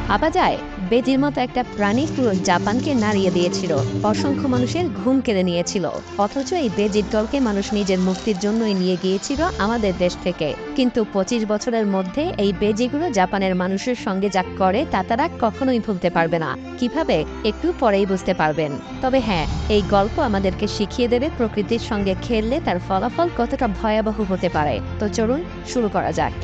ভাবা যায় বেজির মতো একটা প্রাণী পুরো জাপানকে নাড়িয়ে দিয়েছিল, অসংখ্য মানুষের ঘুম কেড়ে নিয়েছিল। অথচ এই বেজির দলকে মানুষ নিজের মুক্তির জন্যই নিয়ে গিয়েছিল আমাদের দেশ থেকে। কিন্তু ২৫ বছরের মধ্যে এই বেজিগুলো জাপানের মানুষের সঙ্গে যা করে তা তারা কখনোই ভুলতে পারবে না। কিভাবে, একটু পরেই বুঝতে পারবেন। তবে হ্যাঁ, এই গল্প আমাদেরকে শিখিয়ে দেবে প্রকৃতির সঙ্গে খেললে তার ফলাফল কতটা ভয়াবহ হতে পারে। তো চলুন শুরু করা যাক।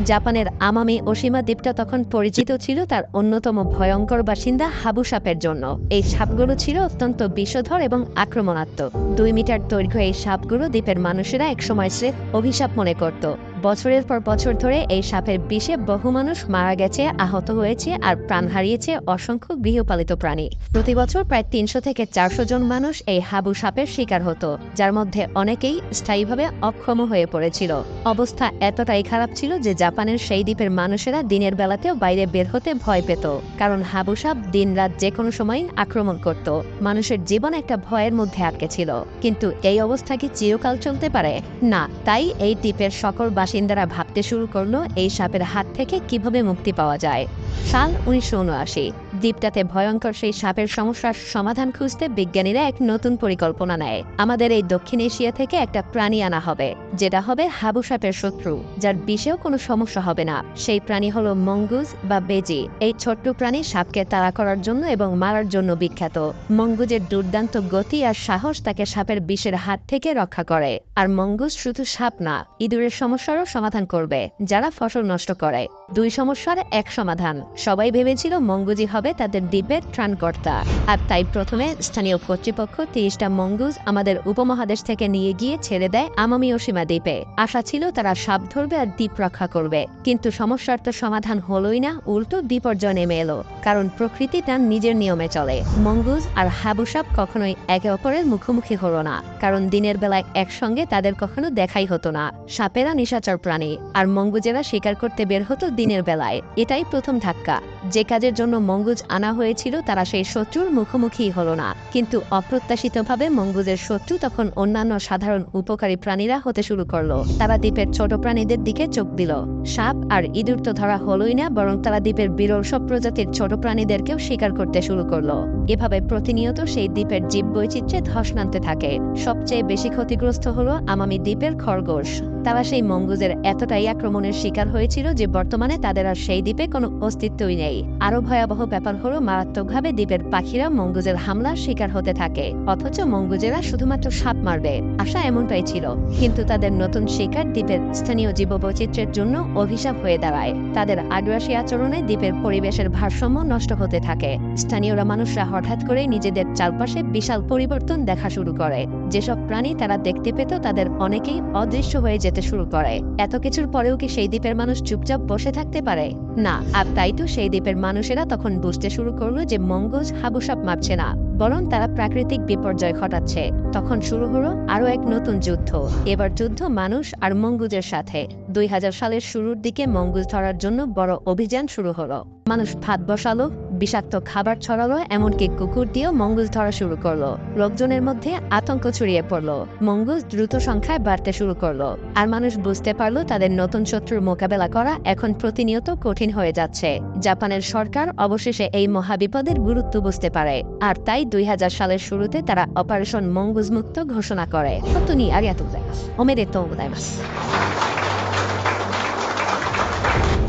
জাপানের আমামি ওশিমা দ্বীপটা তখন পরিচিত ছিল তার অন্যতম ভয়ঙ্কর বাসিন্দা হাবু সাপের জন্য। এই সাপগুলো ছিল অত্যন্ত বিষধর এবং আক্রমণাত্মক। ২ মিটার দৈর্ঘ্য এই সাপগুলো দ্বীপের মানুষেরা একসময় স্রেফ অভিশাপ মনে করত। বছরের পর বছর ধরে এই সাপের বিষে বহু মানুষ মারা গেছে, আহত হয়েছে আর প্রাণ হারিয়েছে অসংখ্য গৃহপালিত প্রাণী। প্রতি বছর প্রায় ৩০০ থেকে ৪০০ জন মানুষ এই হাবু সাপের শিকার হতো, যার মধ্যে অনেকেই স্থায়ীভাবে অক্ষম হয়ে পড়েছিল। অবস্থা এতটাই খারাপ ছিল যে জাপানের সেই দ্বীপের মানুষেরা দিনের বেলাতেও বাইরে বের হতে ভয় পেত, কারণ হাবু সাপ দিন-রাত যে কোনো সময় আক্রমণ করত। মানুষের জীবন একটা ভয়ের মধ্যে আটকে ছিল। কিন্তু এই অবস্থা কি চিরকাল চলতে পারে? না। তাই এই দ্বীপের সকল বাসিন্দারা ভাবতে শুরু করলো এই সাপের হাত থেকে কিভাবে মুক্তি পাওয়া যায়। সাল ১৯৭৯। দ্বীপটাতে ভয়ঙ্কর সেই সাপের সমস্যার সমাধান খুঁজতে বিজ্ঞানীরা এক নতুন পরিকল্পনা নেয়। আমাদের এই দক্ষিণ এশিয়া থেকে একটা প্রাণী আনা হবে, যেটা হবে হাবু সাপের শত্রু, যার বিষেও কোনো সমস্যা হবে না। সেই প্রাণী হলো মঙ্গুজ বা বেজি। এই ছোট্ট প্রাণী সাপকে তাড়া করার জন্য এবং মারার জন্য বিখ্যাত। মঙ্গুজের দুর্দান্ত গতি আর সাহস তাকে সাপের বিষের হাত থেকে রক্ষা করে। আর মঙ্গুজ শুধু সাপ না, ইঁদুরের সমস্যারও সমাধান করবে, যারা ফসল নষ্ট করে। ২ সমস্যার এক সমাধান। সবাই ভেবেছিল মঙ্গুজি হবে তাদের দ্বীপের ত্রাণকর্তা। আর তাই প্রথমে স্থানীয় কর্তৃপক্ষ ৩০টা মঙ্গুজ আমাদের উপমহাদেশ থেকে নিয়ে গিয়ে ছেড়ে দেয় আমামি ওশিমা দ্বীপে। আশা ছিল তারা সাপ ধরবে আর দ্বীপ রক্ষা করবে। কিন্তু সমস্যার তো সমাধান হলোই না, উল্টো বিপর্যয় নেমে এলো। কারণ প্রকৃতি তার নিজের নিয়মে চলে। মঙ্গুজ আর হাবু সাপ কখনোই একে অপরের মুখোমুখি হলো না, কারণ দিনের বেলায় একসঙ্গে তাদের কখনো দেখাই হতো না। সাপেরা নিশাচর প্রাণী, আর মঙ্গুজেরা শিকার করতে বের হতো দিনের বেলায়। এটাই প্রথম ধাক্কা। যে কাজের জন্য মঙ্গুজ আনা হয়েছিল তারা সেই শত্রুর মুখোমুখি হলো না। কিন্তু অপ্রত্যাশিতভাবে মঙ্গুজের শত্রু তখন অন্যান্য সাধারণ উপকারী প্রাণীরা হতে শুরু করলো। তারা দ্বীপের ছোট প্রাণীদের দিকে চোখ দিল। সাপ আর ইঁদুর তো ধরা হলোই না, বরং তারা দ্বীপের বিরল সব প্রজাতির ছোট প্রাণীদেরকেও শিকার করতে শুরু করলো। এভাবে প্রতিনিয়ত সেই দ্বীপের জীব বৈচিত্র্যে ধস নামতে থাকে। সবচেয়ে বেশি ক্ষতিগ্রস্ত হলো আমামি দ্বীপের খরগোশ। তারা সেই মঙ্গুজের এতটাই আক্রমণের শিকার হয়েছিল যে বর্তমানে তাদের আর সেই দ্বীপে কোনো অস্তিত্বই নেই। আরো ভয়াবহ ব্যাপার হলো মারাত্মকভাবে দ্বীপের পাখিরা মঙ্গুজের হামলার শিকার হতে থাকে। অথচ মঙ্গুজেরা শুধুমাত্র সাপ মারবে, আশা এমনটাই ছিল। কিন্তু তাদের নতুন শিকার দ্বীপের স্থানীয় জীববৈচিত্র্যের জন্য অভিশাপ হয়ে দাঁড়ায়। তাদের আগ্রাসী আচরণে দ্বীপের পরিবেশের ভারসাম্য নষ্ট হতে থাকে। স্থানীয়রা মানুষরা হঠাৎ করে নিজেদের চারপাশে বিশাল পরিবর্তন দেখা শুরু করে। যেসব প্রাণী তারা দেখতে পেত তাদের অনেকেই অদৃশ্য হয়ে যেতে শুরু করে। এত কিছুর পরেও কি সেই দ্বীপের মানুষ চুপচাপ বসে থাকতে পারে? না। আর তাই তো সেই দ্বীপের মানুষেরা তখন বুঝতে শুরু করলো যে মঙ্গুজ হাবু সাপ মারছে না, বরং তারা প্রাকৃতিক বিপর্যয় ঘটাচ্ছে। তখন শুরু হলো আরো এক নতুন যুদ্ধ। এবার যুদ্ধ মানুষ আর মঙ্গুজের সাথে। ২০০০ সালের শুরুর দিকে মঙ্গুজ ধরার জন্য বড় অভিযান শুরু হলো। মানুষ ভাত বসালো, বিষাক্ত খাবার ছড়ালো, এমনকি কুকুর দিয়েও মঙ্গুজ ধরা শুরু করলো। লোকজনের মধ্যে আতঙ্ক ছড়িয়ে পড়লো। মঙ্গুজ দ্রুত সংখ্যায় বাড়তে শুরু করলো। আর মানুষ বুঝতে পারলো তাদের নতুন শত্রুর মোকাবেলা করা এখন প্রতিনিয়ত কঠিন হয়ে যাচ্ছে। জাপানের সরকার অবশেষে এই মহাবিপদের গুরুত্ব বুঝতে পারে। আর তাই ২০০০ সালের শুরুতে তারা অপারেশন মঙ্গুজ মুক্ত ঘোষণা করে।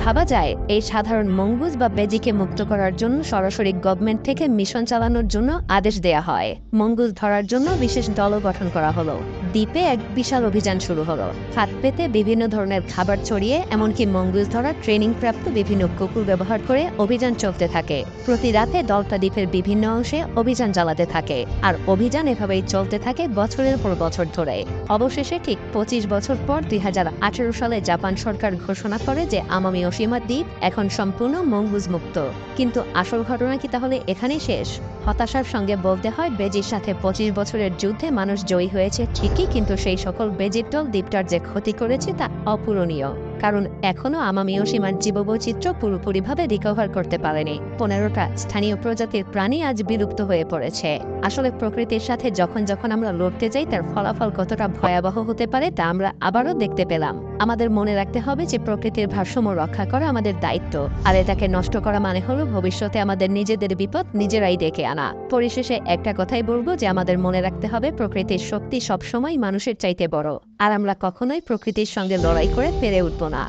ভাবা যায় এই সাধারণ মঙ্গুজ বা বেজিকে মুক্ত করার জন্য সরাসরি গভর্নমেন্ট থেকে মিশন চালানোর জন্য আদেশ দেয়া হয়। মঙ্গুজ ধরার জন্য বিশেষ দলও গঠন করা হলো। দ্বীপে এক বিশাল অভিযান শুরু হলো। হাত পেতে বিভিন্ন ধরনের খাবার ছড়িয়ে, এমনকি মঙ্গুজ ধরার ট্রেনিং প্রাপ্ত বিভিন্ন কুকুর ব্যবহার করে অভিযান চলতে থাকে। প্রতি রাতে দলটা দ্বীপের বিভিন্ন অংশে অভিযান চালাতে থাকে। আর অভিযান এভাবেই চলতে থাকে বছরের পর বছর ধরে। অবশেষে ঠিক ২৫ বছর পর ২০১৮ সালে জাপান সরকার ঘোষণা করে যে আমামি ওশিমা দ্বীপ এখন সম্পূর্ণ মঙ্গুজ মুক্ত। কিন্তু আসল ঘটনা কি তাহলে এখানেই শেষ? হতাশার সঙ্গে বলতে হয় বেজির সাথে ২৫ বছরের যুদ্ধে মানুষ জয়ী হয়েছে ঠিকই, কিন্তু সেই সকল বেজির দল দ্বীপটার যে ক্ষতি করেছে তা অপূরণীয়। কারণ এখনও আমামীয় সীমার জীববৈচিত্র্য পুরোপুরিভাবে রিকভার করতে পারেনি। ১৫টা স্থানীয় প্রজাতির প্রাণী আজ বিলুপ্ত হয়ে পড়েছে। আসলে প্রকৃতির সাথে যখন যখন আমরা লড়তে যাই তার ফলাফল কতটা ভয়াবহ হতে পারে তা আমরা আবারও দেখতে পেলাম। আমাদের মনে রাখতে হবে যে প্রকৃতির ভারসাম্য রক্ষা করা আমাদের দায়িত্ব, আর এটাকে নষ্ট করা মানে হলো ভবিষ্যতে আমাদের নিজেদের বিপদ নিজেরাই ডেকে আনা। পরিশেষে একটা কথাই বলবো যে আমাদের মনে রাখতে হবে প্রকৃতির শক্তি সবসময় মানুষের চাইতে বড়, আর আমরা কখনোই প্রকৃতির সঙ্গে লড়াই করে পেরে উঠব না।